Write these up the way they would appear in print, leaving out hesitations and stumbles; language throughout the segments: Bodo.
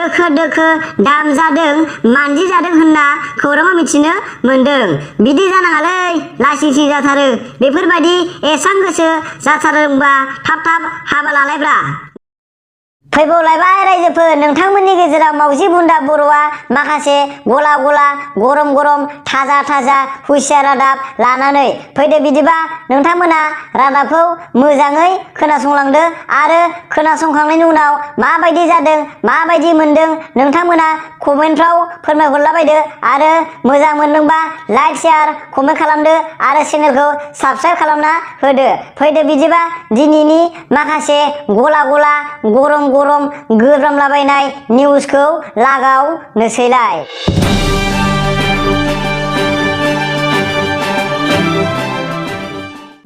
दोखो दोखो दामजादों मानजिजादों होनना खौराङाव मिथिनो मोन्दों। बिदि जानाङालै, लासिंसिं जाथारो। बेफोरबायदि एसां गोसो जाथारदोंबा थाब थाब हाबा लालायब्रा। फैबावलायबाय रायजोफोर, नोंथांमोननि गेजेराव मावजि बुन्दा बर'आ माखासे गला गला गरम गरम थाजा थाजा हुसियार रादाब लानानै फैदो। बिदिबा नोंथांमोना रादाबखौ मोजाङै खोनासंलांदो आरो खोनासंखांनायनि उनाव माबायदि जादों माबायदि मोनदों नोंथांमोना कमेन्टफ्राव फोरमायहरलाबायदो आरो मोजां मोनदोंबा लाइक शेयार कमेन्ट खालामदो आरो चेनेलखौ साबस्क्राइब खालामना होदो। फैदो बिदिबा दिनैनि माखासे गला गला गरम गरम गोब्रामलाबायनाय निउसखौ लागावनोसैलाय।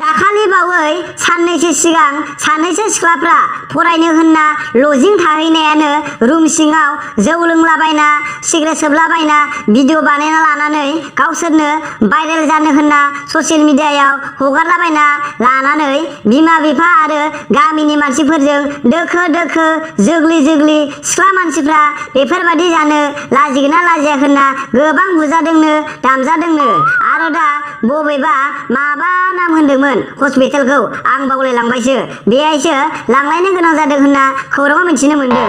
दाखालि बावै साननैसो सिगां सानैसो सिख्लाफ्रा फरायनो होनना लजिं थाहैनायानो रुम सिङाव जौ लोंलाबायना सिगारेट सोबलाबायना भिडिअ बानायना लानानै गावसोरनो भाइरेल जानो होनना ससियेल मिडियायाव हगारलाबायना लानानै बिमा बिफा आरो गामिनि मानसिफोरजों दोखो दोखो जोग्लि जोग्लि सिख्ला मानसिफ्रा बेफोरबादि जानो लाजिगोना लाजिया होनना गोबां बुजादोंनो दामजादोंनो। आरो दा बबेबा माबा नाम होन्दोंमोन हस्पिटालखौ आं बावलायलांबायसो, बेहायसो लांलायनो गोनां जादों होनना खौराङाव मिथिनो मोन्दों।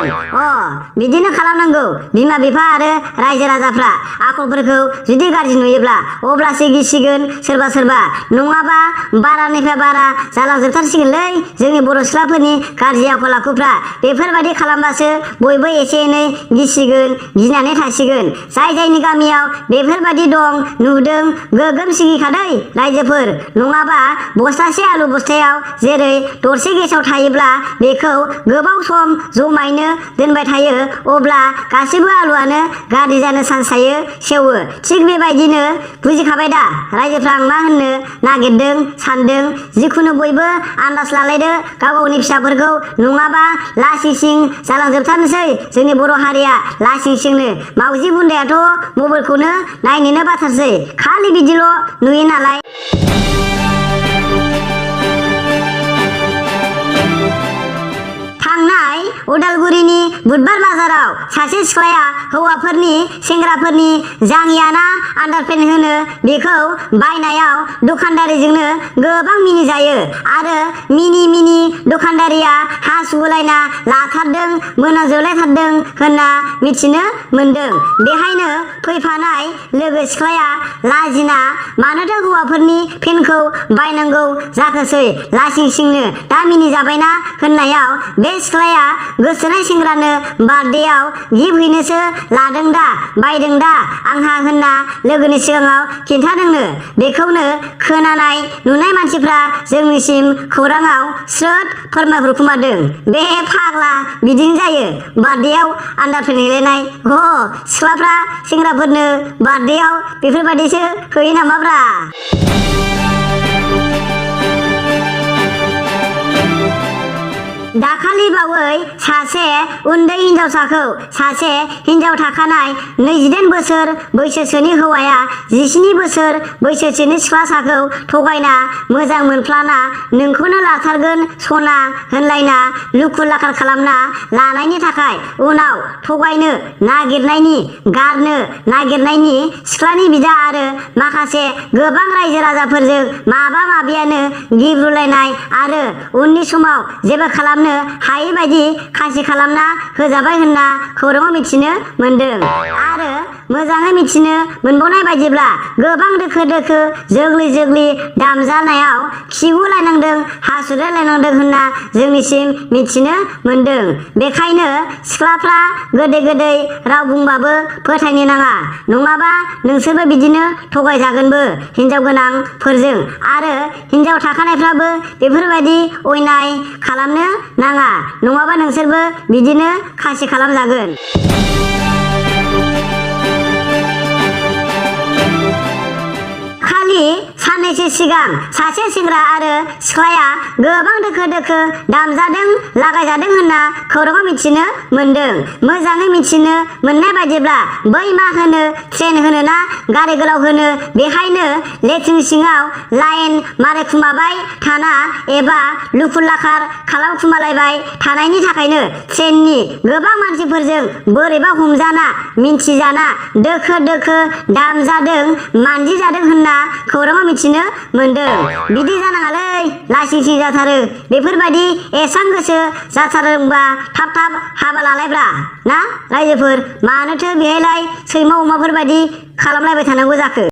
बिदिनो खालामनांगौ बिमा बिफा आरो रायजो राजाफ्रा। आखलफोरखौ जुदि गाज्रि नुयोब्ला अब्लासो गिसिगोन सोरबा सोरबा, नङाबा बारानिफ्राय बारा जालांजोबथारसिगोनलै जोंनि बर' सिख्लाफोरनि गाज्रि आखल आखुफ्रा। बेफोरबायदि खालामबासो बयबो एसे एनै गिसिगोन, गिनानै थासिगोन। जाय जायनि गामियाव बेफोरबायदि दं नुदों गोगोम सिगिखादै रायजोफोर, नङाबा बस्थासे आलु बस्थायाव जेरै दरसे गेसाव थायोब्ला बेखौ गोबाव सम जमायैनो दोनबाय थायो अब्ला गासैबो आलुआनो गाज्रि जानो चान्स थायो, सेवो। थिग बेबायदिनो बुजिखाबाय दा रायजोफ्रा आं मा होननो नागिरदों सानदों। जिखुनु बयबो आन्दाज लालायदो गाव गावनि फिसाफोरखौ, नङाबा लासिंसिं जालांजोबथारनोसै जोंनि बर' हारिया लासिंसिंनो। मावजि बुन्दायाथ' मबाइलखौनो नायनोनो बाथारसै, खालि बिदिल' नुयो नालाय। थांनाय उदालगुरिनि बुधबार बाजाराव सासे सिख्लाया हौवाफोरनि सेंग्राफोरनि जाङियाना आन्डारपेन्ट होनो बेखौ बायनायाव दखानदारिजोंनो गोबां मिनिजायो आरो मिनि दखानदारिया हासुगुलायना लाथारदों मोनाजोबलायथारदों होनना मिथिनो मोन्दों। बेहायनो फैफानाय लोगो सिख्लाया लाजिना मानोथो हौवाफोरनि पेन्टखौ बायनांगौ जाखोसै लासिंसिंनो दा मिनिजाबायना होननायाव बे सिख्लाया गोसोनाय सेंग्रानो बार्थडेआव गिफ्ट हैनोसो लादों दा, बायदों दा आंहा होनना लोगोनि सिगाङाव खिन्थादोंनो। बेखौनो खोनानाय नुनाय मानसिफ्रा जोंनिसिम खौराङाव स्रोद फोरमायहरखुमादों। बे फाग्ला बिदिनो जायो बार्थडेआव आन्डारपेन्ट हैलायनाय। सिख्लाफ्रा सेंग्राफोरनो बार्थडेआव बेफोरबायदिसो होयो नामाब्रा। दाखालि बावै सासे उन्दै हिनजावसाखौ सासे हिनजाव थाखानाय 28 बोसोर बैसोसोनि हौवाया 17 बोसोर बैसोसोनि सिख्लासाखौ थगायना मोजां मोनफ्लाना नोंखौनो लाथारगोन सना होनलायना लुखुर लाखार खालामना लानायनि थाखाय उनाव थगायनो नागिरनायनि गारनो नागिरनायनि सिख्लानि बिदा आरो माखासे गोबां रायजो राजाफोरजों माबा माबियानो गिब्रुलायनाय आरो उननि समाव जेबो खालामनो हायै बायदि खासि खालामना होजाबाय होनना खौराङाव मिथिनो मोन्दों। आरो मोजाङै मिथिनो मोनबावनाय बायदिब्ला गोबां दोखो दोखो जोग्लि जोग्लि दामजानायाव खिगुलायनांदों हासुलायलायनांदों होनना जोंनिसिम मिथिनो मोन्दों। बेखायनो सिख्लाफ्रा गोदै गोदै राव बुंबाबो फोथायनो नाङा, नङाबा नोंसोरबो बिदिनो थगायजागोनबो हिनजाव गोनांफोरजों। आरो हिनजाव थाखानायफ्राबो बेफोरबायदि अयनाय खालामनो नाङा, नङाबा नोंसोरबो बिदिनो खासि खालामजागोन। खालि साननैसो सिगां सासे सेंग्रा आरो सिख्लाया गोबां दोखो दोखो दामजादों लागायजादों होनना खौराङाव मिथिनो मोनदों। मोजाङै मिथिनो मोननाय बायदिब्ला बै मा होनो ट्रेन होनो ना गारि गोलाव होनो बेहायनो लेट्रिन सिङाव लाइन मारिखुमाबाय थाना एबा लुखुर लाखार खालामखुमालायबाय थानायनि थाखायनो ट्रेननि गोबां मानसिफोरजों बोरैबा हमजाना मिन्थिजाना दोखो दोखो दामजादों मानजिजादों होनना खौराङाव मिथिनो मोनदों। बिदि जानाङालै लासिं सिं जाथारो। बेफोरबायदि एसां गोसो जाथारदोंबा थाब थाब हाबा लालायब्रा ना रायजोफोर। मानोथो बेहायलाय सैमा अमाफोर बायदि खालामलायबाय थानांगौ जाखो।